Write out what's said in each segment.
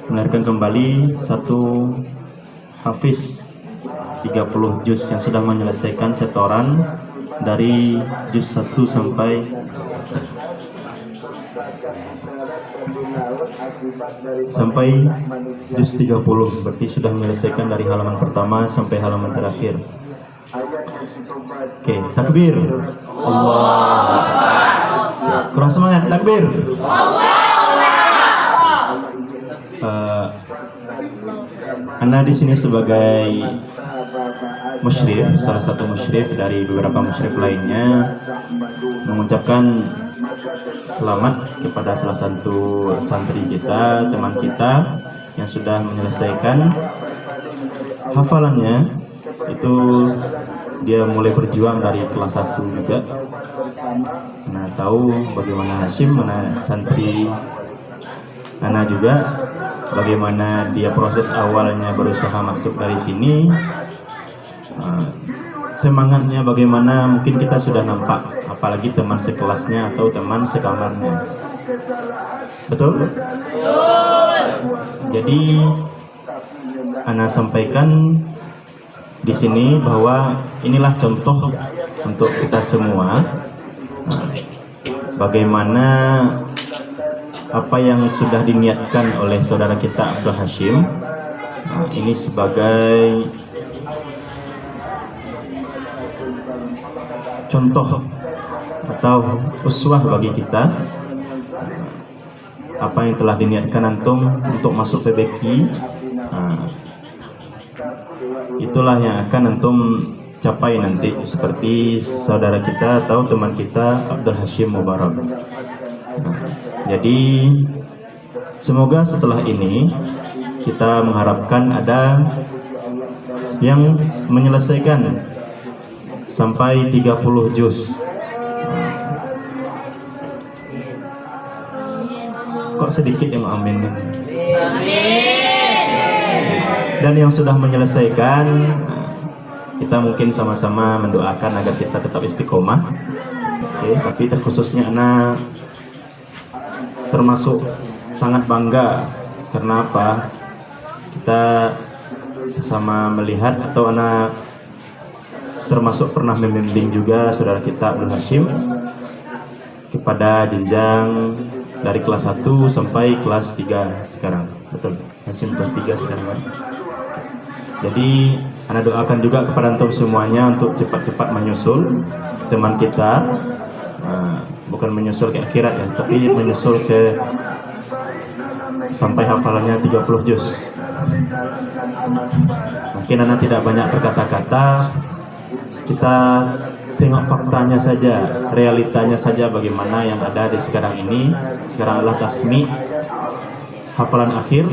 melahirkan kembali satu hafiz 30 juz yang sudah menyelesaikan setoran dari juz 1 sampai juz 30, berarti sudah menyelesaikan dari halaman pertama sampai halaman terakhir. Oke, takbir. Allah. Kurang semangat, takbir. Ana di sini sebagai musyrif, salah satu musyrif dari beberapa musyrif lainnya, mengucapkan selamat kepada salah satu santri kita, teman kita yang sudah menyelesaikan hafalannya. Itu dia mulai berjuang dari kelas 1 juga. Nah, tahu bagaimana Hashim, mana santri Ana juga, bagaimana dia proses awalnya berusaha masuk dari sini. Semangatnya bagaimana mungkin kita sudah nampak, apalagi teman sekelasnya atau teman sekamarnya. Betul? Jadi Ana sampaikan di sini bahwa inilah contoh untuk kita semua, bagaimana apa yang sudah diniatkan oleh saudara kita Abdul Hashim. Ini sebagai contoh atau uswah bagi kita, apa yang telah diniatkan antum untuk masuk PBQ. Itulah yang akan antum capai nanti, seperti saudara kita atau teman kita Abdul Hashim Mubarak. Jadi semoga setelah ini kita mengharapkan ada yang menyelesaikan sampai 30 juz. Kok sedikit yang amin? Dan yang sudah menyelesaikan, kita mungkin sama-sama mendoakan agar kita tetap istiqomah. Oke, tapi terkhususnya Ana termasuk sangat bangga. Karena apa? Kita sesama melihat, atau Ana termasuk pernah membimbing juga saudara kita Abdul Hashim kepada jenjang dari kelas 1 sampai kelas 3 sekarang. Betul, Hashim kelas 3 sekarang, kan? Jadi Ana doakan juga kepada antum semuanya untuk cepat-cepat menyusul teman kita. Bukan menyusul ke akhirat ya, tapi menyusul ke sampai hafalannya 30 juz. Mungkin Ana tidak banyak berkata-kata, kita tengok faktanya saja, realitanya saja bagaimana yang ada di sekarang ini. Sekarang adalah tasmi, hafalan akhir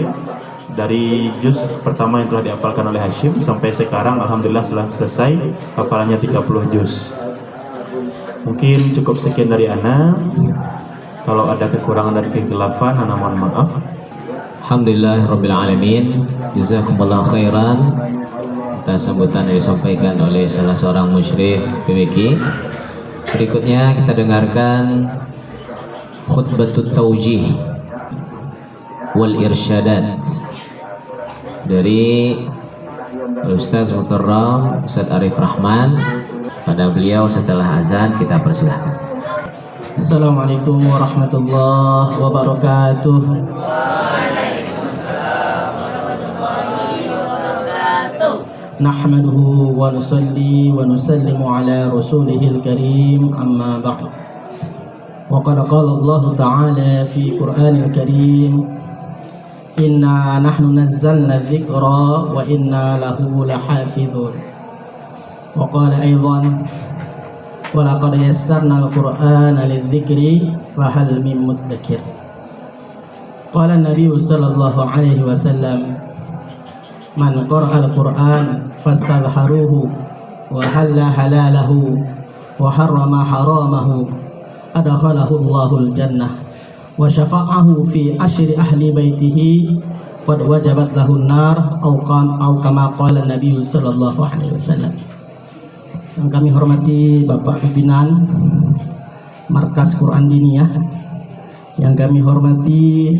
dari juz pertama yang telah dihafalkan oleh Hashim sampai sekarang alhamdulillah telah selesai hafalannya 30 juz. Mungkin cukup sekian dari Ana. Kalau ada kekurangan dan kekhilafan, Ana mohon maaf. Alhamdulillah Rabbil Alamin. Jazakumullah khairan atas sambutan yang disampaikan oleh salah seorang musyrif PBQ. Berikutnya kita dengarkan khutbatut taujih wal irsyadat dari Ustaz Mukarram Ustaz Arif Rahman. Pada beliau setelah azan kita persilahkan. Assalamualaikum warahmatullahi wabarakatuh. Nahmaduhu wa nusalli wa nusallimu ala rasulihil karim, amma ba'd. Wa qad qala Allah ta'ala fi Qur'anil karim, inna nahnu nazzalna dzikra wa inna lahu lahafizun. Wa qala aidan, wa laqad yassarna al-Qur'ana lidzikri fa hal min muddakir. Qala an-nabiy sallallahu alaihi wasallam, man qara'a al-Qur'an fastadharuhu wa halla halalahu wa harrama haramahu adkhalahu Allahul jannah wa syafa'ahu fi ashri ahli baitihi qad wajabat lahu an-nar aw kama qala an-nabiy sallallahu alaihi wasallam. Yang kami hormati Bapak Pimpinan Markas Quran Diniyah, yang kami hormati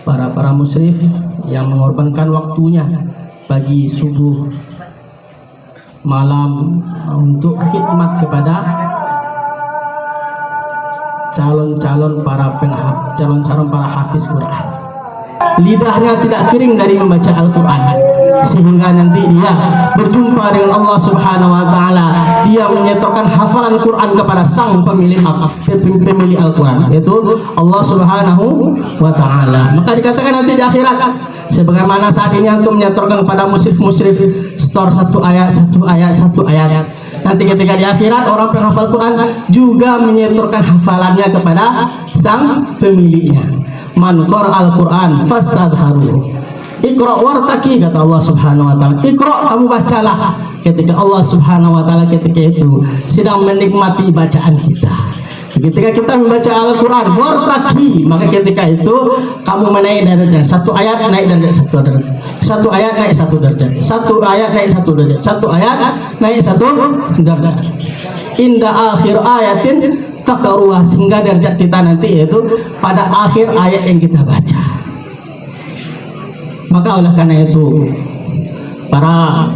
para musyrif yang mengorbankan waktunya pagi, subuh, malam untuk khidmat kepada calon-calon para hafiz Quran. Lidahnya tidak kering dari membaca Al-Quran, sehingga nanti dia berjumpa dengan Allah Subhanahu wa Ta'ala. Dia menyetorkan hafalan Quran kepada sang pemilik Al-Quran, yaitu Allah Subhanahu wa Ta'ala. Maka dikatakan nanti di akhirat, sebagaimana saat ini antum menyetorkan kepada musyrif setor satu ayat. Nanti ketika di akhirat orang penghafal Quran juga menyetorkan hafalannya kepada sang pemiliknya. Man qara'al Quran fastadharu. Iqra wartaki, kata Allah Subhanahu wa Ta'ala. Iqra, kamu bacalah. Ketika Allah Subhanahu wa Ta'ala ketika itu sedang menikmati bacaan kita. Ketika kita membaca Al-Quran, wartaki, maka ketika itu kamu menaik derajat. Satu ayat naik derajat satu derajat. Satu ayat naik satu derajat. Satu ayat naik satu derajat. Satu ayat naik satu derajat. Indah akhir ayatin taqruha, sehingga derajat kita nanti yaitu pada akhir ayat yang kita baca. Maka oleh karena itu para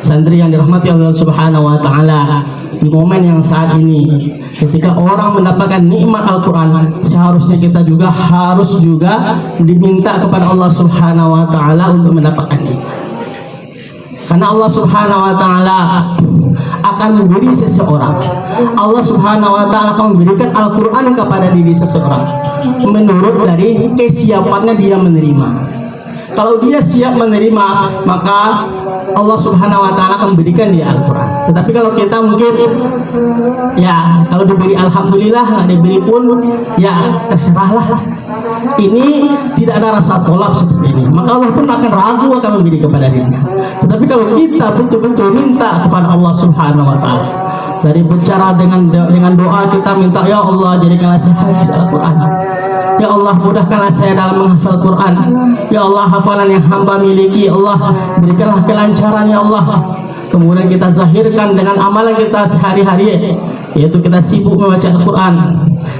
santri yang dirahmati Allah Subhanahu wa Ta'ala, di momen yang saat ini ketika orang mendapatkan nikmat Al-Quran, seharusnya kita juga harus diminta kepada Allah Subhanahu wa Ta'ala untuk mendapatkan itu. Karena Allah Subhanahu wa Ta'ala akan memberi seseorang, Allah Subhanahu wa Ta'ala akan memberikan Al-Quran kepada diri seseorang menurut dari kesiapannya dia menerima. Kalau dia siap menerima, maka Allah Subhanahu wa Ta'ala akan memberikan dia Al-Quran. Tetapi kalau kita mungkin ya kalau diberi alhamdulillah, nggak diberi pun ya terserahlah. Ini tidak ada rasa tolak seperti ini, maka Allah pun akan ragu akan memberi kepada dirinya. Tetapi kalau kita betul-betul minta kepada Allah Subhanahu wa Ta'ala, dari bicara dengan doa kita minta, ya Allah jadikanlah saya hafiz Al-Quran, ya Allah mudahkanlah saya dalam menghafal Quran, ya Allah hafalan yang hamba miliki, ya Allah berikanlah kelancaran, ya Allah. Kemudian kita zahirkan dengan amalan kita sehari-hari, yaitu kita sibuk membaca Al-Quran,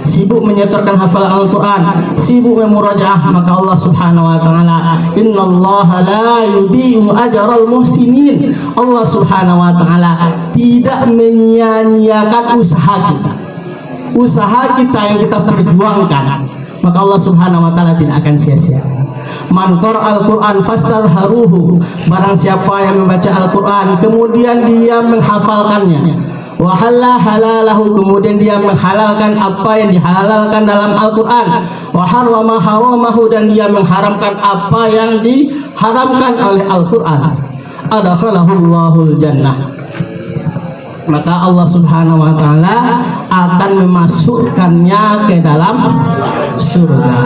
sibuk menyetorkan hafalan Al-Quran, sibuk memurajaah, maka Allah Subhanahu wa Ta'ala, innallaha la yudhi'u ajral muhsinin, Allah Subhanahu wa Ta'ala tidak menyia-nyiakan usaha kita yang kita perjuangkan, maka Allah Subhanahu wa Ta'ala tidak akan sia-sia. Man qara'al Quran fastadharuhu, barang siapa yang membaca Al-Quran kemudian dia menghafalkannya, wa halalahu, kemudian dia menghalalkan apa yang dihalalkan dalam Al-Quran, wa harrama haramahu, dan dia mengharamkan apa yang diharamkan oleh Al-Quran, adkhalahul jannah, maka Allah Subhanahu wa Ta'ala akan memasukkannya ke dalam surga.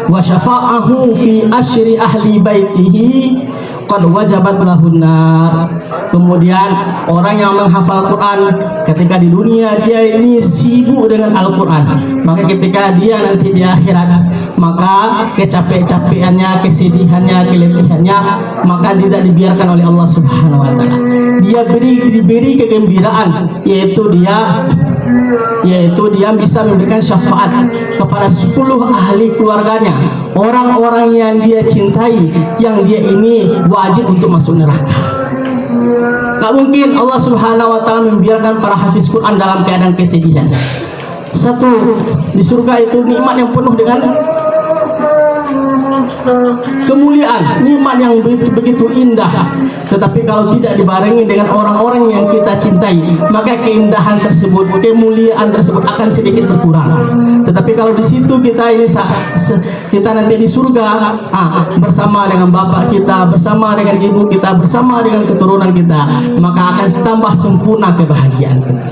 Wa syafa'ahu fi asyri ahli baitihi qad wajabat lahun nar. Kemudian orang yang menghafal Quran ketika di dunia dia ini sibuk dengan Al-Quran, maka ketika dia nanti di akhirat, maka kecapek-capekannya, kesedihannya, keletihannya, maka tidak dibiarkan oleh Allah Subhanahu wa Ta'ala. Dia diberi kegembiraan, yaitu dia bisa memberikan syafaat kepada 10 ahli keluarganya, orang-orang yang dia cintai, yang dia ini wajib untuk masuk neraka. Tak mungkin Allah Subhanahu wa Ta'ala membiarkan para hafiz Quran dalam keadaan kesedihan. Satu, di surga itu nikmat yang penuh dengan kemuliaan, nikmat yang begitu indah. Tetapi kalau tidak dibarengi dengan orang-orang yang kita cintai, maka keindahan tersebut, kemuliaan tersebut akan sedikit berkurang. Tetapi kalau di situ kita nanti di surga, bersama dengan bapak kita, bersama dengan ibu kita, bersama dengan keturunan kita, maka akan tambah sempurna kebahagiaan kita.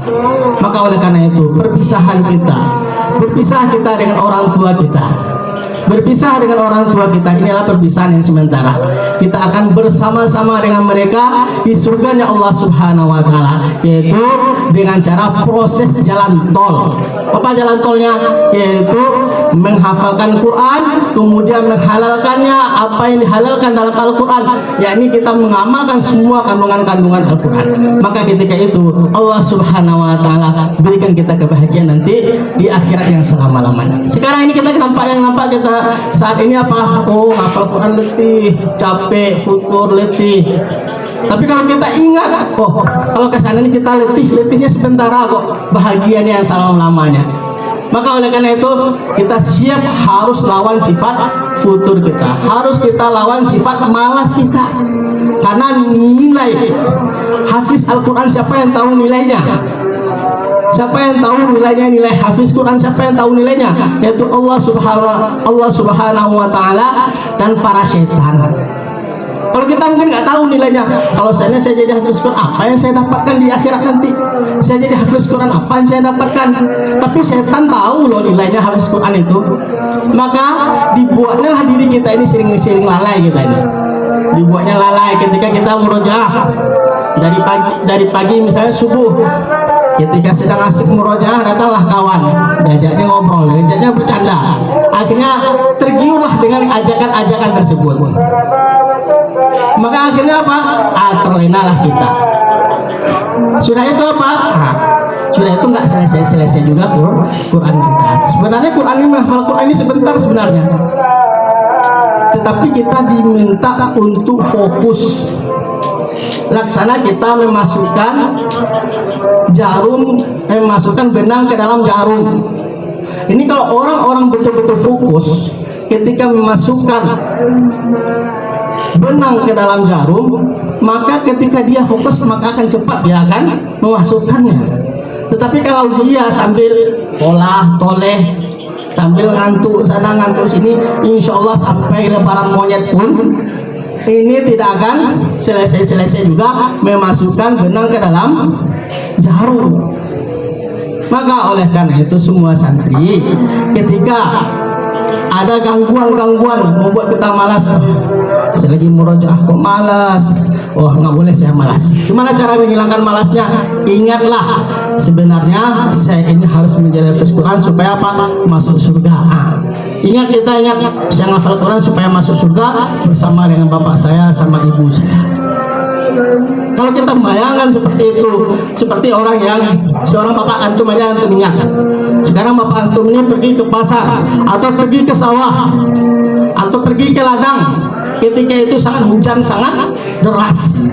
Maka oleh karena itu berpisah kita dengan orang tua kita, berpisah dengan orang tua kita, inilah perpisahan yang sementara. Kita akan bersama-sama dengan mereka di surganya Allah Subhanahu wa Ta'ala, yaitu dengan cara proses jalan tol. Apa jalan tolnya? Yaitu menghafalkan Quran, kemudian menghalalkannya apa yang dihalalkan dalam Al-Quran, yakni kita mengamalkan semua kandungan-kandungan Al-Quran. Maka ketika itu Allah Subhanahu wa Ta'ala berikan kita kebahagiaan nanti di akhirat yang selama-lamanya. Sekarang ini kita nampak kita saat ini apa? Oh, hafal Quran letih, capek, futur, letih. Tapi kalau kita ingat, oh, kalau kesana ini kita letihnya sementara kok, bahagianya yang selama-lamanya. Maka oleh karena itu kita siap harus lawan sifat futur kita, harus kita lawan sifat malas kita. Karena nilai hafiz Al-Quran, siapa yang tahu nilainya? Siapa yang tahu nilainya, nilai hafiz Quran? Siapa yang tahu nilainya? Yaitu Allah Subhanahu wa Ta'ala dan para setan. Kalau kita mungkin nggak tahu nilainya. Kalau saya jadi hafiz Quran, apa yang saya dapatkan di akhirat nanti? Saya jadi hafiz Quran, apa yang saya dapatkan? Tapi setan tahu loh nilainya hafiz Quran itu. Maka dibuatnya lah diri kita ini sering lalai kita ini. Dibuatnya lalai ketika kita murojaah dari pagi misalnya subuh. Ketika sedang asik murojaah, datanglah kawan, diajaknya ngobrol, diajaknya bercanda. Akhirnya tergiurlah dengan ajakan-ajakan tersebut. Maka akhirnya apa? Terlenalah kita. Sudah itu apa? Sudah itu nggak selesai juga Quran kita. Sebenarnya Quran ini, menghafal Quran ini sebentar sebenarnya. Tetapi kita diminta untuk fokus. Laksana kita memasukkan memasukkan benang ke dalam jarum. Ini kalau orang-orang betul-betul fokus ketika memasukkan benang ke dalam jarum, maka ketika dia fokus maka akan cepat dia akan memasukkannya. Tetapi kalau dia sambil toleh, sambil ngantuk sana ngantuk sini, insya Allah sampai lebaran monyet pun ini tidak akan selesai juga memasukkan benang ke dalam jarum. Maka oleh karena itu semua santri, ketika ada gangguan membuat kita malas, saya lagi murojaah kok malas, oh nggak boleh saya malas. Gimana cara menghilangkan malasnya? Ingatlah, sebenarnya saya ini harus menjadi hafiz Quran supaya apa? Masuk surga. Ingat, kita ingat, saya ngafal Quran supaya masuk surga bersama dengan bapak saya sama ibu saya. Kalau kita membayangkan seperti itu, seperti seorang bapak antum aja, antum ingat. Sekarang bapak antum ini pergi ke pasar atau pergi ke sawah atau pergi ke ladang. Ketika itu hujan sangat deras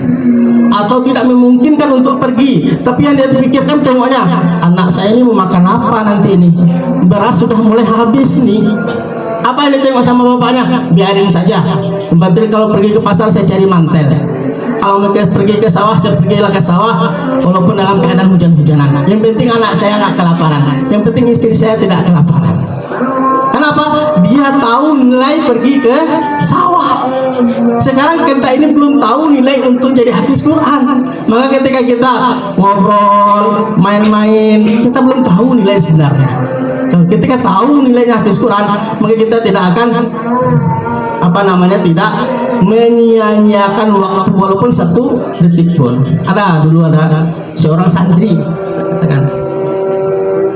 atau tidak memungkinkan untuk pergi, tapi yang dia pikirkan tengoknya, anak saya ini mau makan apa nanti ini, beras sudah mulai habis nih. Apa yang ditengok sama bapaknya? Biarin saja, penting kalau pergi ke pasar saya cari mantel, kalau mereka pergi ke sawah saya pergilah ke sawah walaupun dalam keadaan hujan-hujanan. Yang penting anak saya nggak kelaparan, yang penting istri saya tidak kelaparan. Kenapa? Dia tahu nilai pergi ke sawah. Sekarang kita ini belum tahu nilai untuk jadi hafiz Quran. Maka ketika kita ngobrol, main-main, kita belum tahu nilai sebenarnya. Kalau ketika tahu nilainya hafiz Quran, maka kita tidak akan tidak menyia-nyiakan waktu walaupun 1 detik pun. Dulu ada seorang santri,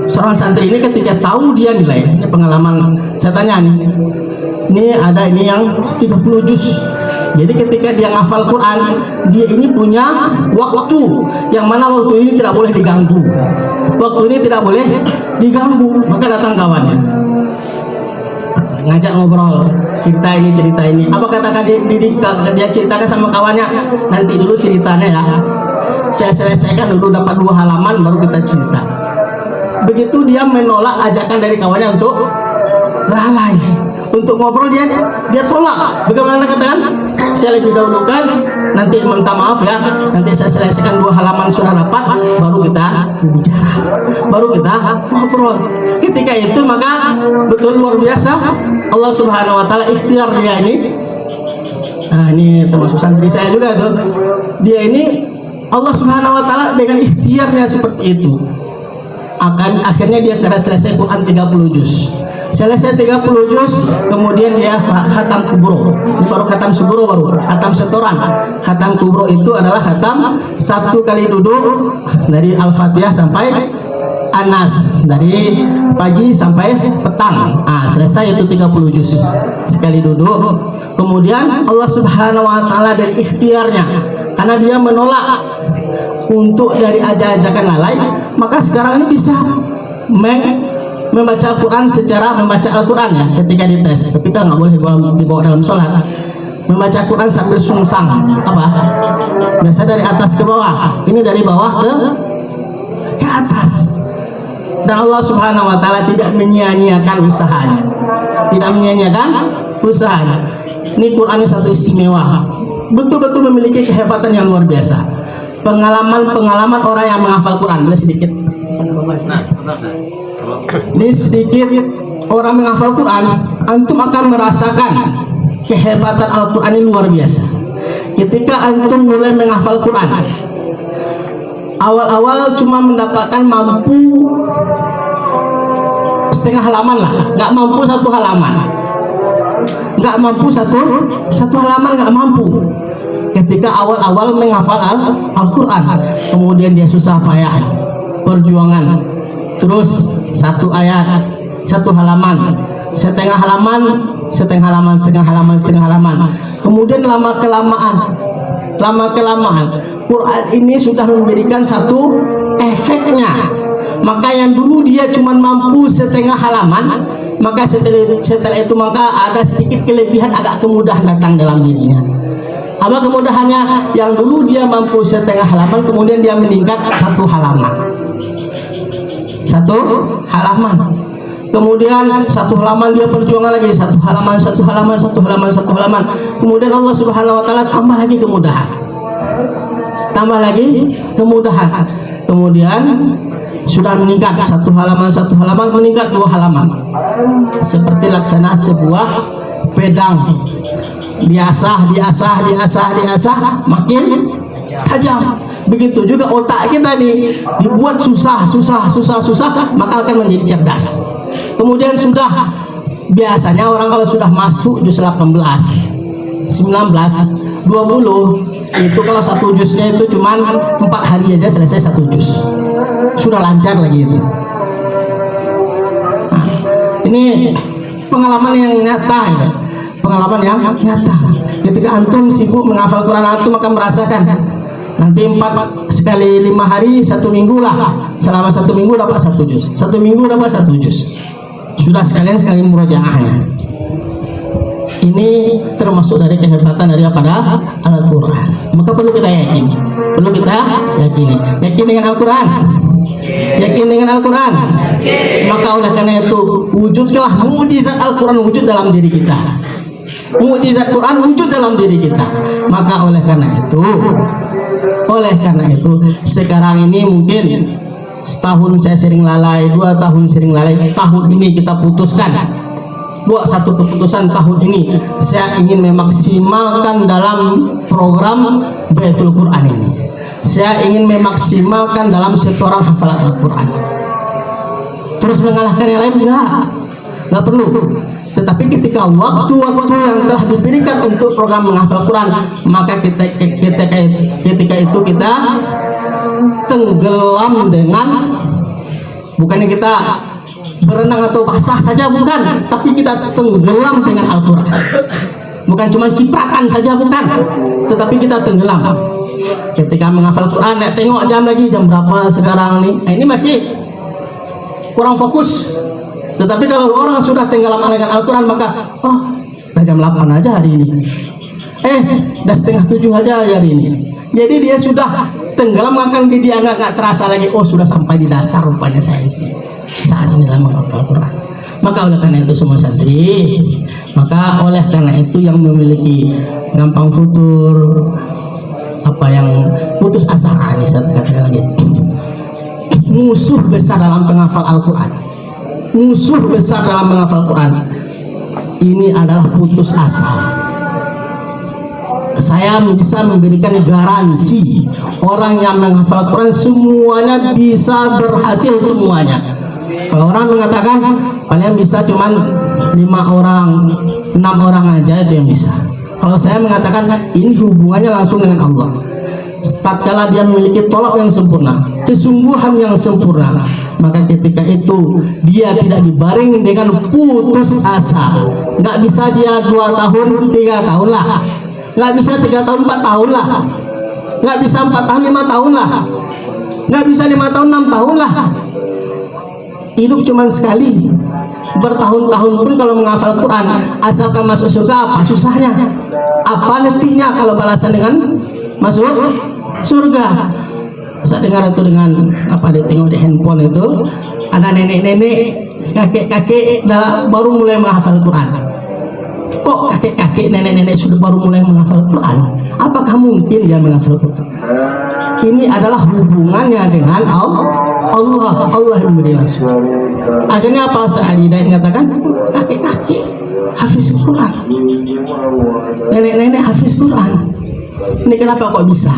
seorang santri ini ketika tahu dia nilai, ini pengalaman saya tanya nih, ini ada yang 30 juz. Jadi ketika dia ngafal Quran, dia ini punya waktu yang mana waktu ini tidak boleh diganggu. Waktu ini tidak boleh diganggu. Maka datang kawannya, ngajak ngobrol, cerita ini. Apa kata dia ceritakan sama kawannya? Nanti dulu ceritanya ya, saya selesaikan dulu, dapat 2 halaman baru kita cerita. Begitu dia menolak ajakan dari kawannya untuk lalai, untuk ngobrol, dia tolak. Bagaimana katakan? Saya lebih dahulukan, nanti minta maaf ya, nanti saya selesaikan 2 halaman sudah dapat, baru kita bicara, baru kita ngobrol. Ketika itu maka betul luar biasa Allah Subhanahu wa Ta'ala ikhtiar dia ini. Nah, ini termasuk santri saya juga tuh. Dia ini Allah Subhanahu wa Ta'ala dengan ikhtiarnya seperti itu, akhirnya dia selesai Quran 30 juz. Selesai 30 juz, kemudian dia khatam kubro. Ini baru khatam subro, baru khatam setoran. Khatam kubro itu adalah khatam 1 kali duduk dari Al-Fatihah sampai Anas, dari pagi sampai petang. Selesai itu 30 juz sekali duduk. Kemudian Allah Subhanahu wa Ta'ala dari ikhtiarnya, karena dia menolak untuk dari ajakan lalai, maka sekarang ini bisa membaca Al-Quran secara membaca Al-Quran ya ketika dites, tapi kan nggak boleh dibawa dalam sholat. Membaca Quran sambil sungsang, apa? Biasa dari atas ke bawah, ini dari bawah ke atas. Dan Allah Subhanahu wa Ta'ala tidak menyia-nyiakan usahanya, tidak menyia-nyiakan usahanya. Ini Quran satu istimewa, betul-betul memiliki kehebatan yang luar biasa. Pengalaman orang yang menghafal Quran, boleh sedikit. Ini sedikit orang menghafal Quran, antum akan merasakan kehebatan Al-Quran ini luar biasa. Ketika antum mulai menghafal Quran, awal-awal cuma mendapatkan mampu setengah halaman lah, nggak mampu satu halaman, nggak mampu satu halaman, nggak mampu. Ketika awal-awal menghafal Al-Quran, kemudian dia susah payah perjuangan, terus satu ayat, satu halaman, setengah halaman, kemudian lama kelamaan Quran ini sudah memberikan satu efeknya. Maka yang dulu dia cuma mampu setengah halaman, maka setelah itu maka ada sedikit kelebihan, agak kemudahan datang dalam dirinya. Apa kemudahannya? Yang dulu dia mampu setengah halaman, kemudian dia meningkat satu halaman. Kemudian satu halaman dia perjuangan lagi, satu halaman. Kemudian Allah Subhanahu wa Ta'ala tambah lagi kemudahan. Kemudian sudah meningkat satu halaman, meningkat 2 halaman. Seperti laksana sebuah pedang, diasah, makin tajam. Begitu juga otak kita nih, dibuat susah, maka akan menjadi cerdas. Kemudian sudah, biasanya orang kalau sudah masuk juz 18, 19, 20, itu kalau satu juznya itu cuman 4 hari aja selesai satu juz, sudah lancar lagi itu. Nah, ini pengalaman yang nyata ya. Ketika antum sibuk menghafal Quran, antum akan merasakan nanti 4 kali 5 hari 1 minggu lah, selama 1 minggu dapat 1 juz, 1 minggu dapat 1 juz, sudah sekali murojaahnya. Ini termasuk dari kehebatan daripada Al-Quran. Maka perlu kita yakini, yakin dengan Al-Quran, maka oleh karena itu wujudlah mukjizat Al-Quran wujud dalam diri kita, mukjizat Quran wujud dalam diri kita. Maka oleh karena itu sekarang ini mungkin setahun saya sering lalai, 2 tahun sering lalai, tahun ini kita putuskan, buat satu keputusan, tahun ini saya ingin memaksimalkan dalam program Baitul Quran ini, saya ingin memaksimalkan dalam setoran hafalan Al-Quran. Terus mengalahkan yang lain nggak perlu. Tetapi ketika waktu-waktu yang telah diberikan untuk program menghafal Quran, maka ketika itu kita tenggelam dengan, bukannya kita berenang atau basah saja, bukan, tapi kita tenggelam dengan Al-Quran. Bukan cuma cipratan saja, bukan, tetapi kita tenggelam. Ketika menghafal Quran, tengok jam lagi, jam berapa sekarang nih? Nah, ini masih kurang fokus. Tetapi kalau orang sudah tenggelam dengan Al-Quran, maka udah jam 8 aja hari ini, udah 6:30 aja hari ini. Jadi dia sudah tenggelam, akan dia nggak terasa lagi, sudah sampai di dasar rupanya saya saat ini dalam menghafal Al-Quran. Maka oleh karena itu semua santri, maka oleh karena itu yang memiliki gampang futur, apa yang putus asa, ini saya katakan lagi, musuh besar dalam penghafal Al-Quran, musuh besar dalam menghafal Quran ini adalah putus asa. Saya bisa memberikan garansi, orang yang menghafal Quran semuanya bisa berhasil semuanya. Kalau orang mengatakan paling bisa cuman 5 orang, 6 orang aja itu yang bisa. Kalau saya mengatakan ini hubungannya langsung dengan Allah. Tatkala dia memiliki tolak yang sempurna, kesungguhan yang sempurna, maka ketika itu dia tidak dibarengi dengan putus asa. Nggak bisa dia 2 tahun, 3 tahun lah, nggak bisa 3 tahun, 4 tahun lah, nggak bisa 4 tahun, 5 tahun lah, nggak bisa 5 tahun, 6 tahun lah. hidup cuma sekali, bertahun-tahun pun kalau menghafal Quran, asalkan masuk surga apa susahnya, apa letihnya kalau balasan dengan masuk surga. Saya dengar itu dengan apa, dia tengok di handphone itu ada nenek-nenek, kakek-kakek baru mulai menghafal Quran. Kok kakek-kakek, nenek-nenek sudah baru mulai menghafal Quran? Apakah mungkin dia menghafal Quran? Ini adalah hubungannya dengan Allah yang memberi langsung. Akhirnya apa, Ustaz Ali Hidayat mengatakan kakek-kakek hafiz Quran, nenek-nenek hafiz Quran. Ini kenapa kok bisa?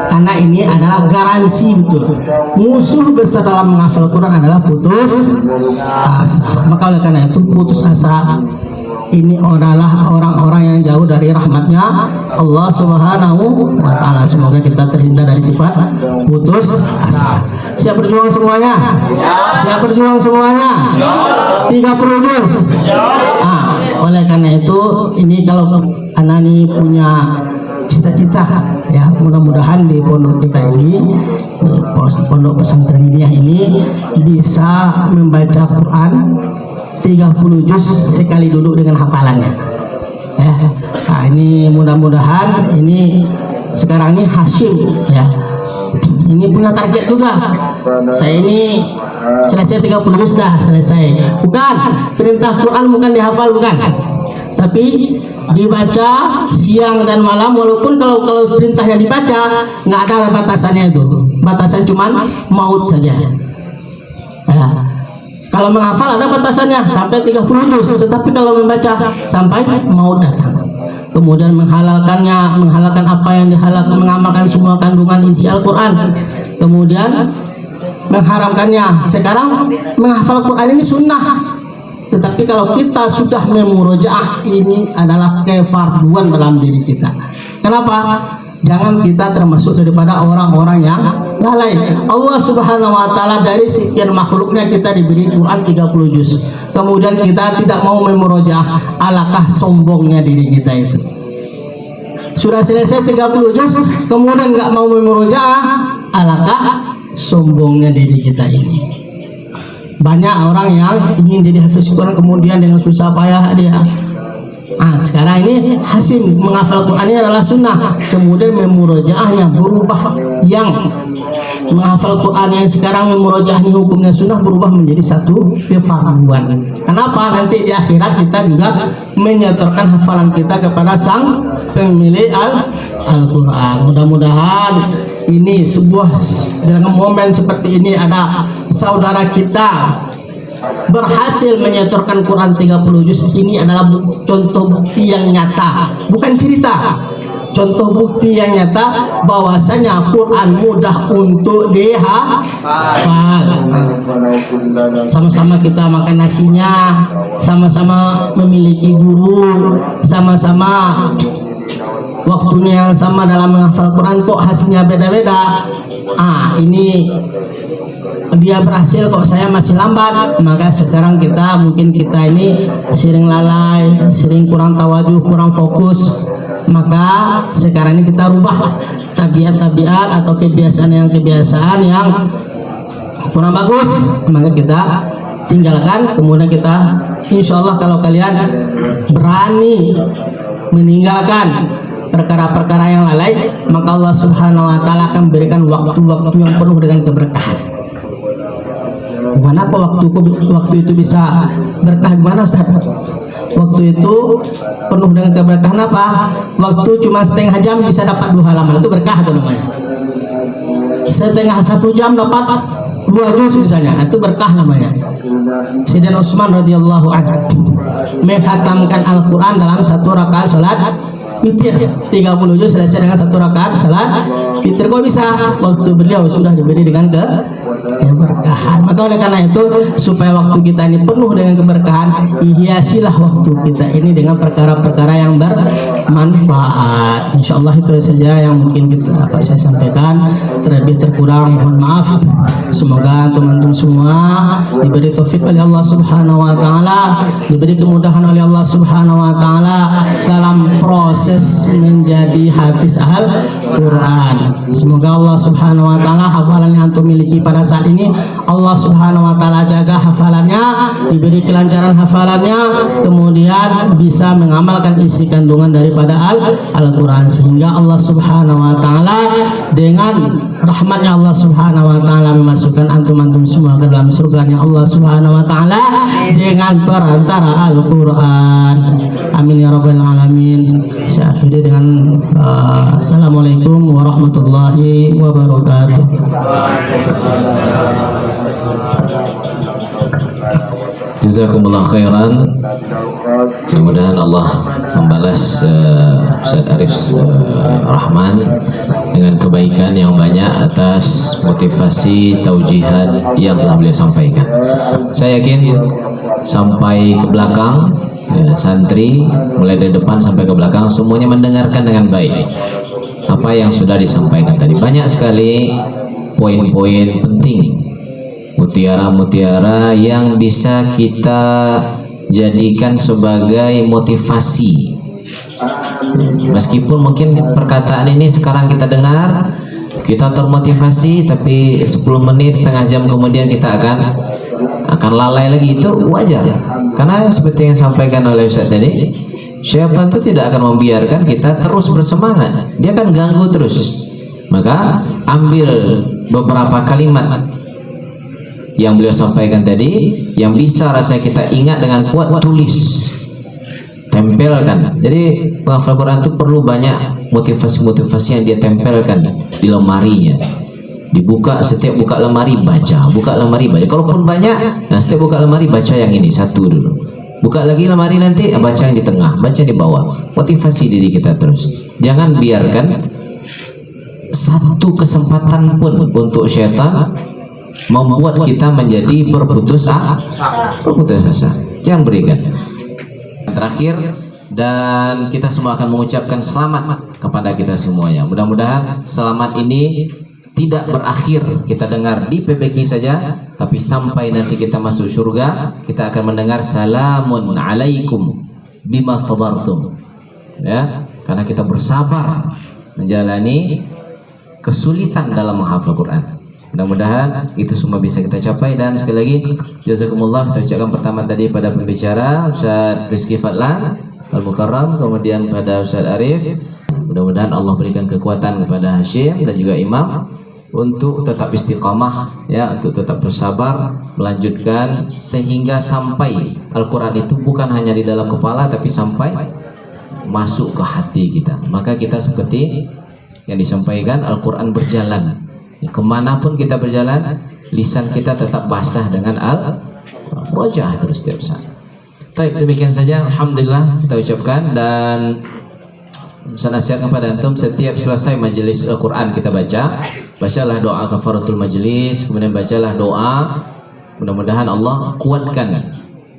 Karena ini adalah garansi betul. Musuh besar dalam menghafal Quran adalah putus asa. Maka oleh karena itu putus asa ini adalah orang-orang yang jauh dari rahmatnya Allah Subhanahu wa ta'ala. Semoga kita terhindar dari sifat putus asa. Siap berjuang semuanya? Siap berjuang semuanya? 30 dus. Oleh karena itu ini kalau anak ini punya cita-cita, ya mudah-mudahan di pondok kita ini, pondok pesantren Diniyah ini bisa membaca Quran 30 juz sekali duduk dengan hafalannya. Ya, nah, ini mudah-mudahan ini sekarang ini Hashim, ya, ini punya target juga. Saya ini selesai 30 juz sudah selesai. Bukan perintah Quran, bukan dihafal, bukan, tapi dibaca siang dan malam. Walaupun kalau perintahnya dibaca nggak ada batasannya, itu batasan cuman maut saja. Ya. Kalau menghafal ada batasannya sampai 30 juz, tetapi kalau membaca sampai maut datang. Kemudian menghalalkan apa yang dihalalkan, mengamalkan semua kandungan isi Al-Quran. Kemudian mengharamkannya. Sekarang menghafal Quran ini sunnah, tetapi kalau kita sudah memurojaah, ini adalah kefarduan dalam diri kita. Kenapa? Jangan kita termasuk daripada orang-orang yang lalai. Allah Subhanahu wa ta'ala dari sekian makhluknya kita diberi Quran 30 juz. Kemudian kita tidak mau memurojaah, alangkah sombongnya diri kita itu. Sudah selesai 30 juz, kemudian nggak mau memurojaah, alangkah sombongnya diri kita ini. Banyak orang yang ingin jadi hafiz Quran kemudian dengan susah payah dia. Sekarang ini Hashim menghafal Quran ini adalah sunnah, kemudian memurojaahnya berubah, yang menghafal Quran yang sekarang memurojaahnya hukumnya sunnah berubah menjadi satu kefarduan. Kenapa? Nanti di akhirat kita juga menyetorkan hafalan kita kepada sang pemilik Al-Quran. Mudah-mudahan ini sebuah, dalam momen seperti ini ada saudara kita berhasil menyetorkan Quran 30 juz. Ini adalah contoh bukti yang nyata, bukan cerita. Contoh bukti yang nyata bahwasanya Quran mudah untuk dihafal. Sama-sama kita makan nasinya, sama-sama memiliki guru, sama-sama waktunya yang sama dalam menghafal Quran, kok hasilnya beda-beda. Ini dia berhasil kok saya masih lambat. Maka sekarang mungkin kita ini sering lalai, sering kurang tawajuh, kurang fokus. Maka sekarang ini kita rubah tabiat-tabiat atau kebiasaan yang kurang bagus, maka kita tinggalkan. Kemudian kita insya Allah kalau kalian berani meninggalkan perkara-perkara yang lalai, maka Allah Subhanahu wa ta'ala akan berikan waktu-waktu yang penuh dengan keberkahan. Gimana kok waktu itu bisa berkah? Gimana Ustaz? Waktu itu penuh dengan keberkahan apa? Waktu cuma setengah jam bisa dapat 2 halaman, itu berkah itu namanya. Setengah 1 jam dapat 2 juz misalnya, itu berkah namanya. Sayyidina Utsman radhiyallahu anhu menghatamkan Al-Quran dalam 1 rakaat salat witir, 30 juz selesai dengan 1 rakaat salat witir. Kok bisa? Waktu beliau sudah diberi dengan keberkahan. Maka oleh karena itu, supaya waktu kita ini penuh dengan keberkahan, hiasilah waktu kita ini dengan perkara-perkara yang bermanfaat. Insya Allah itu saja yang mungkin dapat saya sampaikan. Terlebih terkurang mohon maaf. Semoga teman-teman semua diberi taufik oleh Allah Subhanahu wa ta'ala, diberi kemudahan oleh Allah Subhanahu wa ta'ala dalam proses menjadi hafiz Al-Quran. Semoga Allah Subhanahu wa Ta'ala hafalan yang antum miliki pada saat ini, Allah Subhanahu wa Ta'ala jaga hafalannya, diberi kelancaran hafalannya, kemudian bisa mengamalkan isi kandungan daripada Al-Quran, sehingga Allah Subhanahu wa Ta'ala dengan rahmatnya Allah Subhanahu wa Ta'ala memasukkan antum-antum semua ke dalam surganya Allah Subhanahu wa Ta'ala dengan perantara Al-Quran. Amin ya rabbal alamin. Saya akhiri dengan assalamualaikum warahmatullahi wabarakatuh. Jazakumullah khairan. Mudah-mudahan Allah membalas Ustaz Arif Rahman dengan kebaikan yang banyak atas motivasi taujihan yang telah beliau sampaikan. Saya yakin sampai ke belakang santri mulai dari depan sampai ke belakang semuanya mendengarkan dengan baik apa yang sudah disampaikan tadi. Banyak sekali poin-poin penting, mutiara-mutiara yang bisa kita jadikan sebagai motivasi. Meskipun mungkin perkataan ini sekarang kita dengar, kita termotivasi, tapi 10 menit, setengah jam kemudian kita akan lalai lagi. Itu wajar, karena seperti yang disampaikan oleh Ustaz tadi, syaitan itu tidak akan membiarkan kita terus bersemangat, dia akan ganggu terus. Maka ambil beberapa kalimat yang beliau sampaikan tadi, yang bisa rasa kita ingat dengan kuat, tulis, tempelkan. Jadi penghafal Quran itu perlu banyak motivasi-motivasi yang dia tempelkan di lemarinya. Dibuka, setiap buka lemari baca, buka lemari baca. Kalaupun banyak, nah setiap buka lemari baca yang ini satu dulu. Buka lagi lemari nanti baca yang di tengah, baca di bawah. Motivasi diri kita terus. Jangan biarkan satu kesempatan pun untuk syaitan membuat kita menjadi berputus asa. Jangan berikan. Terakhir, dan kita semua akan mengucapkan selamat kepada kita semuanya. Mudah-mudahan selamat ini tidak berakhir kita dengar di PBQ saja, tapi sampai nanti kita masuk surga, kita akan mendengar salamun alaikum bima sabartum. Ya, karena kita bersabar menjalani kesulitan dalam menghafal Quran. Mudah-mudahan itu semua bisa kita capai. Dan sekali lagi jazakumullah, kita ucapkan pertama tadi pada pembicara Ustaz Rizky Fadlan Al-Mukarram, kemudian pada Ustaz Arif. Mudah-mudahan Allah berikan kekuatan kepada Hashim dan juga Imam untuk tetap istiqamah, ya, untuk tetap bersabar melanjutkan sehingga sampai Al-Quran itu bukan hanya di dalam kepala, tapi sampai masuk ke hati kita. Maka kita seperti yang disampaikan, Al-Quran berjalan, ya, kemanapun kita berjalan, lisan kita tetap basah dengan al-rojah terus setiap saat. Baik, demikian saja. Alhamdulillah kita ucapkan, dan saya nasihatkan kepada antum, setiap selesai majelis Al-Quran kita bacalah doa kafaratul majelis, kemudian bacalah doa. Mudah-mudahan Allah kuatkan,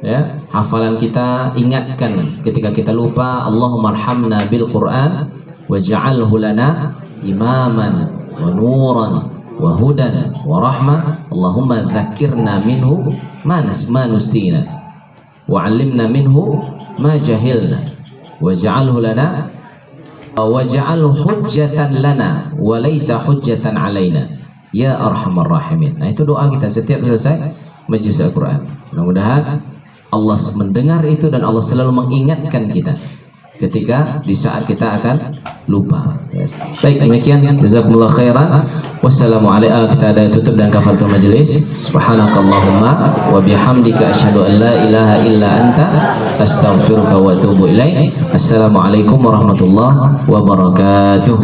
ya, hafalan kita, ingatkan ketika kita lupa. Allahumma arhamna bil Quran waj'alhu lana imaman wa nuran wa hudan wa rahmah. Allahumma dzakirna minhu ma nusina wa 'allimna minhu ma jahilna waj'alhu lana waj'alhu hujjatan lana wa laysa hujjatan alaina ya arhamar rahimin. Nah, itu doa kita setiap selesai majelis Al-Quran. Mudah-mudahan Allah mendengar itu dan Allah selalu mengingatkan kita ketika di saat kita akan lupa. Baik, demikian, jazakumullah khairan. Wassalamualaikum. Kita ada tutup dan kafaratul majelis. Subhanakallahumma wa bihamdika asyhadu an la ilaha illa anta astaghfiruka wa atubu ilaik. Assalamualaikum warahmatullahi wabarakatuh.